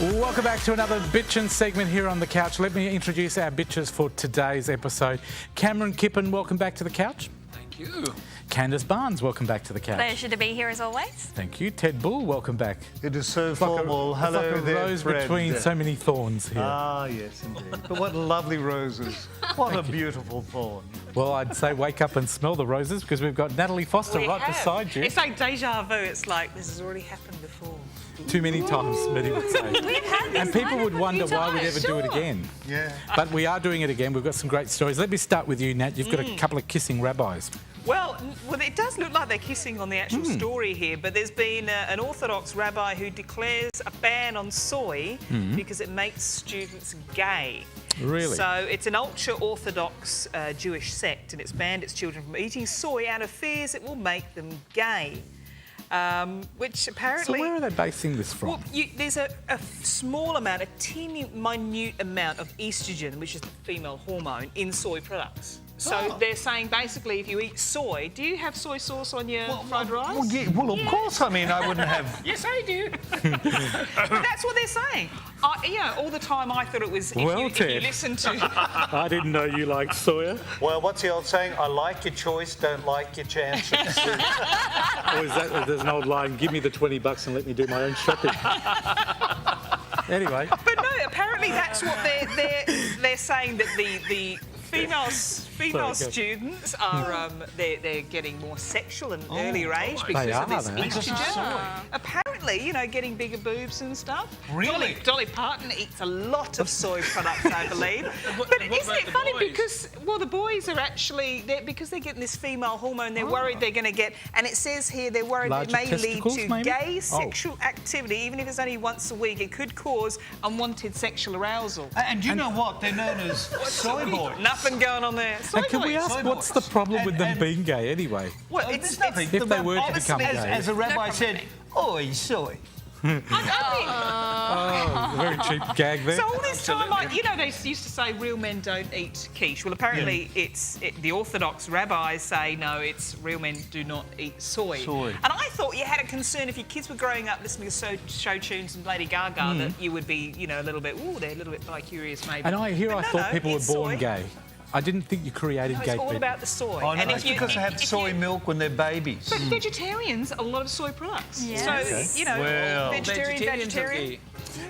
Welcome back to another bitchin' segment here on the couch. Let me introduce our bitches for today's episode. Cameron Kippen, welcome back to the couch. Thank you. Candice Barnes, welcome back to the couch. Pleasure to be here as always. Thank you. Ted Bull, welcome back. It is so formal. Hello it's like a there, rose friend. between so many thorns here. Ah, yes, indeed. But what lovely roses. What a beautiful thorn. Well, I'd say wake up and smell the roses because we've got Natalie Foster beside you. It's like deja vu. It's like this has already happened before. Too many times, many would say. We've had this And people would wonder why we'd ever do it Sure. again. Yeah. But we are doing it again. We've got some great stories. Let me start with you, Nat. You've got a couple of kissing rabbis. Well, it does look like they're kissing on the actual story here, but there's been an Orthodox rabbi who declares a ban on soy because it makes students gay. Really? So it's an ultra-Orthodox Jewish sect, and it's banned its children from eating soy out of fears it will make them gay. Which apparently... So where are they basing this from? Well, there's a small amount, a teeny minute amount of estrogen, which is the female hormone, in soy products. So they're saying basically if you eat soy, do you have soy sauce on your fried rice? Well, of course. I mean, I wouldn't have... Yes, I do. But that's what they're saying. All the time I thought it was if you Ted. listen to... I didn't know you liked soya. Well, what's the old saying? I like your choice, don't like your chances. Or is that, there's an old line, give me the $20 and let me do my own shopping. Anyway. But no, apparently that's what they're saying, that the female students are they're getting more sexual at an earlier age because of this estrogen. Apparently, you know, getting bigger boobs and stuff. Really? Dolly Parton eats a lot of soy products, I believe. But isn't it funny because the boys are actually because they're getting this female hormone, they're worried they're going to get, and it says here they're worried larger it may lead to maybe? gay sexual activity, even if it's only once a week. It could cause unwanted sexual arousal. And you know what? They're known as soy boys. Nothing going on there. And can we ask what's the problem with them being gay anyway? Well, It's nothing. If they were to become gay. As a rabbi said, oi, soy. Oh, very cheap gag there. So all this time, they used to say real men don't eat quiche. Well, apparently the Orthodox rabbis say no, it's real men do not eat soy. And I thought you had a concern if your kids were growing up listening to show tunes and Lady Gaga that you would be, a little bit, they're a little bit bi-curious maybe. And I thought people were born soy. gay. I didn't think you created gay It's all people. about the soy. Oh, no, and it's because they have soy milk when they're babies. But vegetarians, a lot of soy products. Yes. So, Well, vegetarian.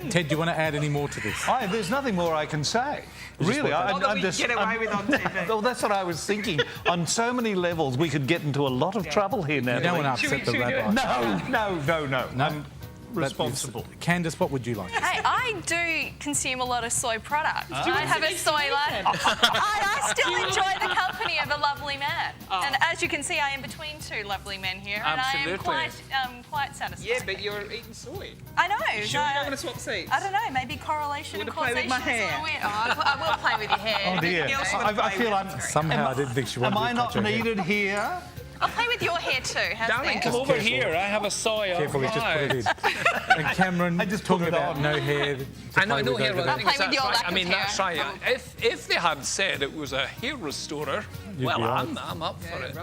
Ted, do you want to add any more to this? There's nothing more I can say. Really, I'm just... get away with on TV. Well, that's what I was thinking. On so many levels, we could get into a lot of trouble here, Natalie. You don't want to upset the rabbi. No. I'm responsible. Candice, what would you like? Hey, I do consume a lot of soy products. I have a soy latte. I still enjoy the company of a lovely man. And as you can see, I am between two lovely men here. Absolutely. And I am quite satisfied. Yeah, but you're eating soy. I know. Sure, you don't want to swap seats? I don't know, maybe correlation and play with causation my is a hair? little weird. I will play with your hair. Oh, dear. I feel I'm... Somehow I didn't think she wanted Am I to not touch her hair. needed here? I'll play with your hair too. How's Darling, that? come over here. I have a soy. Carefully, just put it in. And Cameron, just talking put it about on. no hair. I know, no hair. over I there. think I'll play with your that's lack right. I of mean, hair. that's right. If they had said it was a hair restorer, You'd well, be I'm up for it.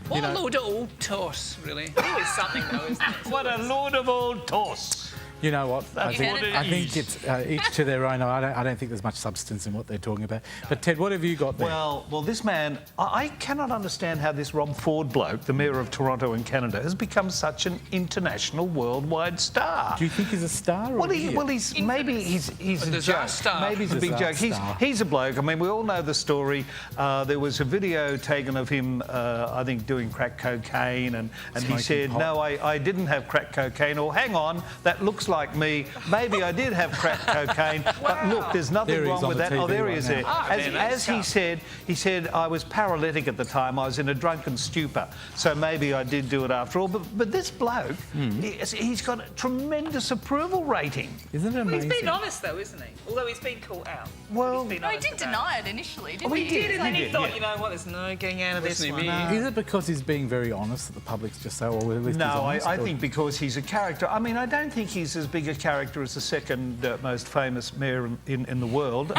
What a load of old toss, really. Always something though, isn't it? What a load of old toss. You know what? I what it think it's each to their own. I don't think there's much substance in what they're talking about. But Ted, what have you got there? Well, this man, I cannot understand how this Rob Ford bloke, the mayor of Toronto in Canada, has become such an international, worldwide star. Do you think he's a star? Or He's maybe he's a disaster. joke. Maybe he's a big joke. Disaster. He's a bloke. I mean, we all know the story. There was a video taken of him, I think, doing crack cocaine, and he said, pot. "No, I didn't have crack cocaine." Or, "Hang on, that looks like me. Maybe I did have crack cocaine." But look, there's nothing wrong with that. TV Oh, there he right is now. there. As he said, "I was paralytic at the time. I was in a drunken stupor. So maybe I did do it after all." But this bloke, he's got a tremendous approval rating. Isn't it Well, amazing? he's been honest though, isn't he? Although he's been caught out. Well, No, he did deny it initially, didn't he he? did. And then he thought, yeah. you know what, there's no getting out of this Listen to one. me. Is it because he's being very honest that the public's just so, well, at least he's No, honest? I or- think because he's a character. I mean, I don't think he's as big a character as the second most famous mayor in the world,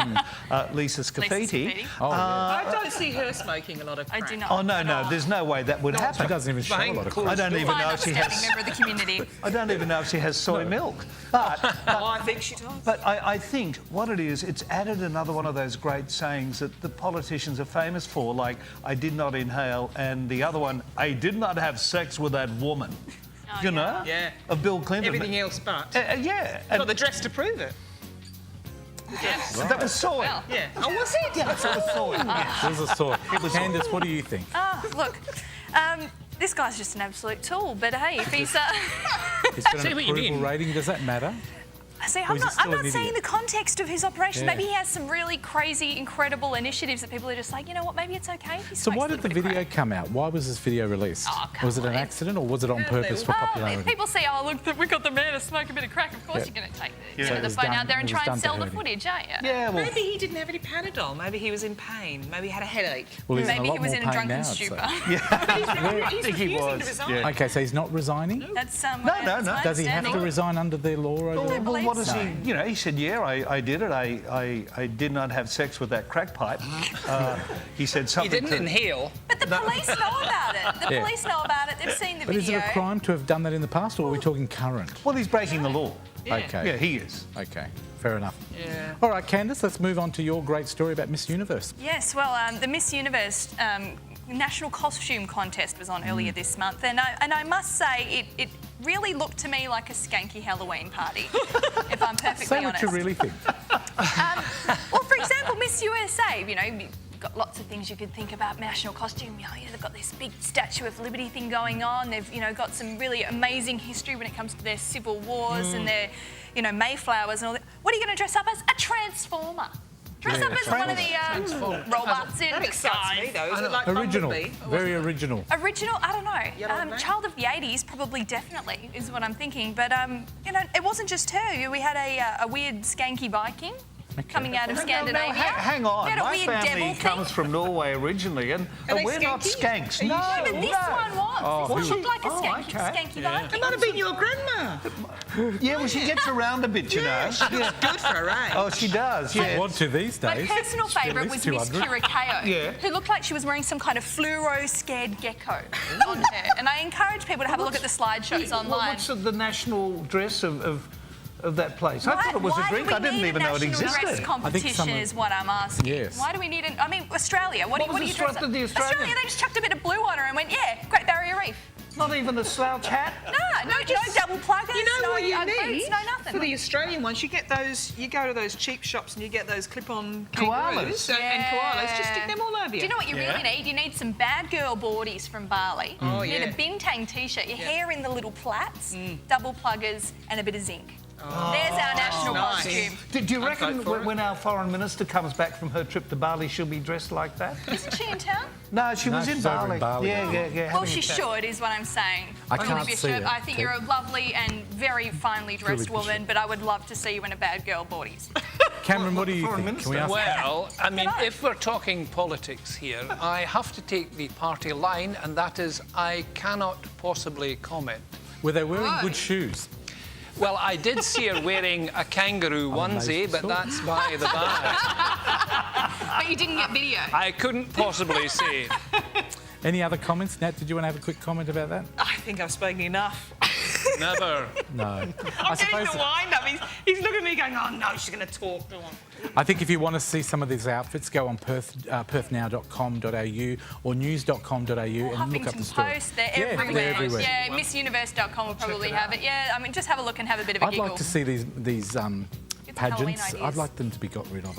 Lisa Scafidi. I don't see her smoking a lot of crack. I do not. Oh, no, there's no way that would happen. She doesn't even show a lot of I crack. don't even know if she Fine, upstanding has... member of the community. I don't even know if she has soy milk. But I think she does. But I think what it is, it's added another one of those great sayings that the politicians are famous for, like, I did not inhale, and the other one, I did not have sex with that woman. Oh, You know? Yeah. Of Bill Clinton. Everything else but. Yeah. Got the dress to prove it. Yes. That was soy. Well. Yeah. Oh, was it? That was soy. It was a sort. Candice, what do you think? Look, this guy's just an absolute tool. But hey, if he's He's got Say an what you approval mean. rating. Does that matter? see, Or I'm is he not still an seeing idiot? the context of his operation. Yeah. Maybe he has some really crazy, incredible initiatives that people are just like, you know what? Maybe it's okay. If he So smokes why a did the little bit of video crack. come out? Why was this video released? Oh, come was it an on. accident or was it on purpose for popularity? People say, oh, look, we got the man to smoke a bit of crack. Of course Yeah. you're going to take So it the was phone done- out there and it was try done and to sell the hurt him. footage, aren't you? Yeah, well, Maybe he didn't have any Panadol. Maybe he was in pain. Maybe he had a headache. Well, he's in Maybe a he lot was more in a pain drunken now, so- stupor. He's think he refusing was, to resign. yeah. Okay, so he's not resigning? That's No. my Does he have to understanding. resign under their law over Well, there? what does so. he? You know, he said, "Yeah, I did it. I did not have sex with that crack pipe." He said He something. didn't to, inhale. But the police know about it. The Yeah. police know about it. They've seen the But is it video. a crime to have done that in the past, or are we talking current? Well, he's breaking the law. Okay. Yeah, he is. Okay, fair enough. Yeah. All right, Candice, let's move on to your great story about Miss Universe. Yes, well, the Miss Universe National Costume Contest was on earlier this month, and I must say it really looked to me like a skanky Halloween party, if I'm perfectly Say honest. what you really think. Well, for example, Miss USA, you know, you've got lots of things you could think about national costume. You know, they've got this big Statue of Liberty thing going on. They've, you know, got some really amazing history when it comes to their civil wars and their, you know, Mayflowers and all that. What are you going to dress up as? A transformer. Dress up as one of the robots in That excites me, disguise. though. Is it like Original, Bumblebee? very original. Original, I don't Yellow know. Man? Child of the 80s, probably, definitely, is what I'm thinking. But, you know, it wasn't just her. We had a weird skanky Viking coming out of Scandinavia. Hang on. We had a My weird family devil comes thing. from Norway originally, and Are they we're not skanky? skanks. Are you No, sure? But this one was. This one looked like a Oh, skanky, okay. skanky Viking. It might have been your grandma. Yeah, well, she gets around a bit, you know. Yeah. Good for her age. Oh, she does. I Yeah. want to these My days. personal She at favourite least was Miss 200. Kirakeo, Yeah. who looked like she was wearing some kind of fluoro scared gecko on her. And I encourage people to have a look at the slideshows online. What's the national dress of that place? I thought it was a Why do drink. we I didn't need even a know it national existed. dress competition someone- is what I'm asking. Yes. Why do we need I mean, Australia. What What do was you dress the up? Australian? They just chucked a bit of blue on her and went, yeah, Great Barrier Reef. Not even a slouch hat. No double pluggers, You know no what you Ugg need boots, no nothing. for the Australian ones? You get those. You go to those cheap shops and you get those clip-on kangaroos Koalas. and koalas. Just stick them all over you. Do you know what you really need? You need some bad girl boardies from Bali. Oh, You need yeah. a bintang t-shirt, your hair in the little plaits, double pluggers, and a bit of zinc. There's our national nice. costume. Do you I'd reckon vote for it. when our foreign minister comes back from her trip to Bali, she'll be dressed like that? Isn't she in town? No, she was in she's over Bali. in Bali. Yeah. Well, she should, is what I'm saying. I Julie can't Bishop, see it, I think Kate. you're a lovely and very finely dressed Julie woman, but I would love to see you in a bad girl boardies. Cameron, what do you Foreign think? Can we Minister. ask? Well, I mean, on. if we're talking politics here, I have to take the party line, and that is I cannot possibly comment. Were they wearing Right. good shoes? Well, I did see her wearing a kangaroo onesie, but that's by the by. But you didn't get video. I couldn't possibly say. Any other comments? Nat, did you want to have a quick comment about that? I think I've spoken enough. Never. No. I'm getting the wind up. He's looking at me going, oh no, she's going to talk. Go on. I think if you want to see some of these outfits, go on perthnow.com.au or news.com.au and look up the Huffington story. Post, they're Yeah, everywhere. they're everywhere. Yeah, MissUniverse.com will probably have it. Yeah, I mean, just have a look and have a bit of a I'd giggle. like to see these Halloween pageants. ideas. I'd like them to be got rid of.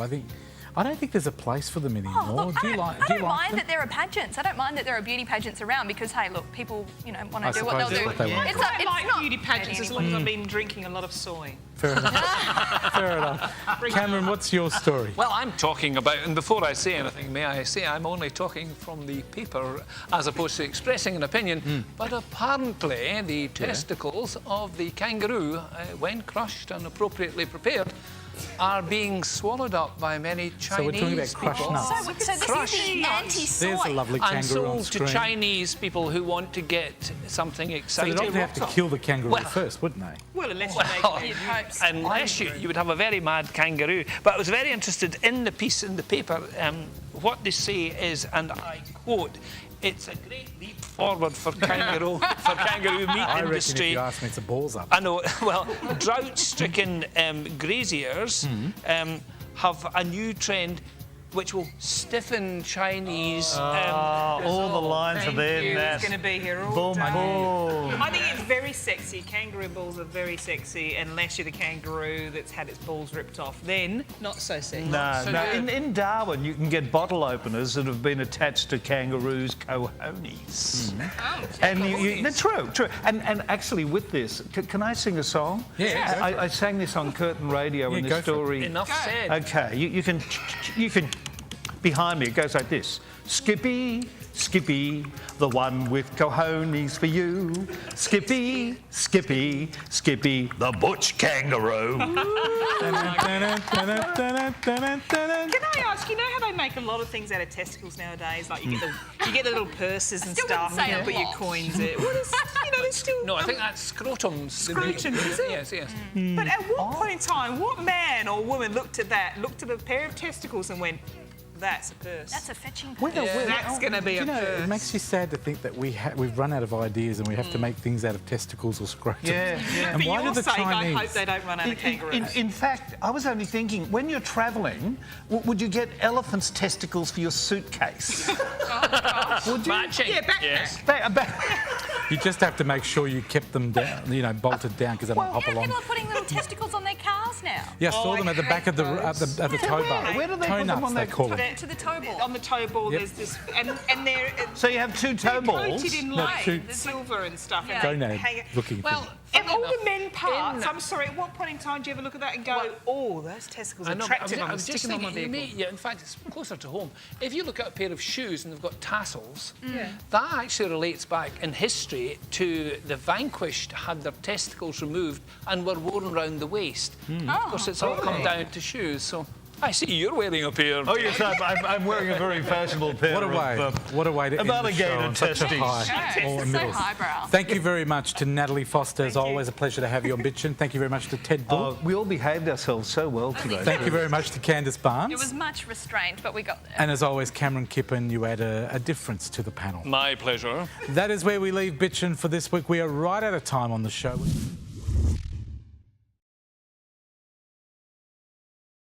I don't think there's a place for them anymore. Oh, look, do you I like don't mind them? that there are pageants. I don't mind that there are beauty pageants around because, hey, look, people, you know, want I to do what they'll suppose do. that's what they want. It's I like not beauty pageants as long anymore. as I've been drinking a lot of soy. Fair enough. Fair enough. Cameron, what's your story? Well, I'm talking about, and before I say anything, may I say I'm only talking from the paper as opposed to expressing an opinion, but apparently the testicles of the kangaroo, when crushed and appropriately prepared, are being swallowed up by many Chinese So we're talking about crushed people. nuts. So this is the anti-soy. There's a lovely And kangaroo on sold to screen. Chinese people who want to get something So exciting. they'd often have to kill the kangaroo Well- first, wouldn't they? Well, unless you Well, make You'd them. hope so. Unless you would have a very mad kangaroo. But I was very interested in the piece in the paper. What they say is, and I quote, "It's a great leap forward for kangaroo meat I reckon if industry." you ask me, it's a balls up. I know. Well, drought-stricken graziers have a new trend which will stiffen Chinese. all the lines are there, Nat. It's going to be here all Boom, day. boom. I think it's very sexy. Kangaroo balls are very sexy, unless you're the kangaroo that's had its balls ripped off. Then, not so sexy. No, So no. good. In Darwin, you can get bottle openers that have been attached to kangaroos' cojones. Oh, And no, true. And actually, with this, can I sing a song? Yeah. I sang this on Curtin Radio Yeah, in go the for it. story. Enough said. Okay, you can. Behind me, it goes like this: Skippy, Skippy, the one with cojones for you. Skippy, Skippy, Skippy, the butch kangaroo. Can I ask, you know how they make a lot of things out of testicles nowadays? Like you get the little purses and still wouldn't stuff, say and a you put your lot. coins in. What is, there's still. No, I think that's scrotums. Scrotums, is it? Yes, yes. But at what point in time, what man or woman looked at a pair of testicles and went, "That's a purse. That's a fetching That's going to be a purse." It makes you sad to think that we've run out of ideas and we have to make things out of testicles or scrotums. Yeah. And For why do your the sake, Chinese? I hope they don't run out of kangaroos. In fact, I was only thinking, when you're travelling, would you get elephant's testicles for your suitcase? Would you? Matching. Yeah, backpack. Yes. You just have to make sure you kept them down, bolted down because they don't hop Yeah, along. people are putting little testicles on their cars now. Yeah, I saw Oh, them I at the back of the toe bar. Where do they toe put them nuts, on they their- call them. To the toe ball. On the toe ball, Yep. there's this, and they're So you have two toe balls. coated in No, light, two- silver and stuff. Yeah. And they Gonad hang it. looking Well, thing. And all enough, the men parts, in- I'm sorry, at what point in time do you ever look at that and go, oh, those testicles are I know, but attractive, I I'm was just sticking them on my thinking, vehicle. in fact, it's closer to home. If you look at a pair of shoes and they've got tassels, that actually relates back in history to the vanquished had their testicles removed and were worn around the waist. Of course, it's all come down to shoes, so I see you're wearing a pair. Oh yes, I'm wearing a very fashionable pair What a way! What a way to end the show alligator on such a testes. high. Yeah, All it's in so middles. highbrow. Thank you very much to Natalie Foster. It's always a pleasure to have you on Bitchin. Thank you very much to Ted Bull. We all behaved ourselves so well today. Thank you very much to Candice Barnes. It was much restrained, but we got there. And as always, Cameron Kippen, you add a difference to the panel. My pleasure. That is where we leave Bitchin for this week. We are right out of time on the show.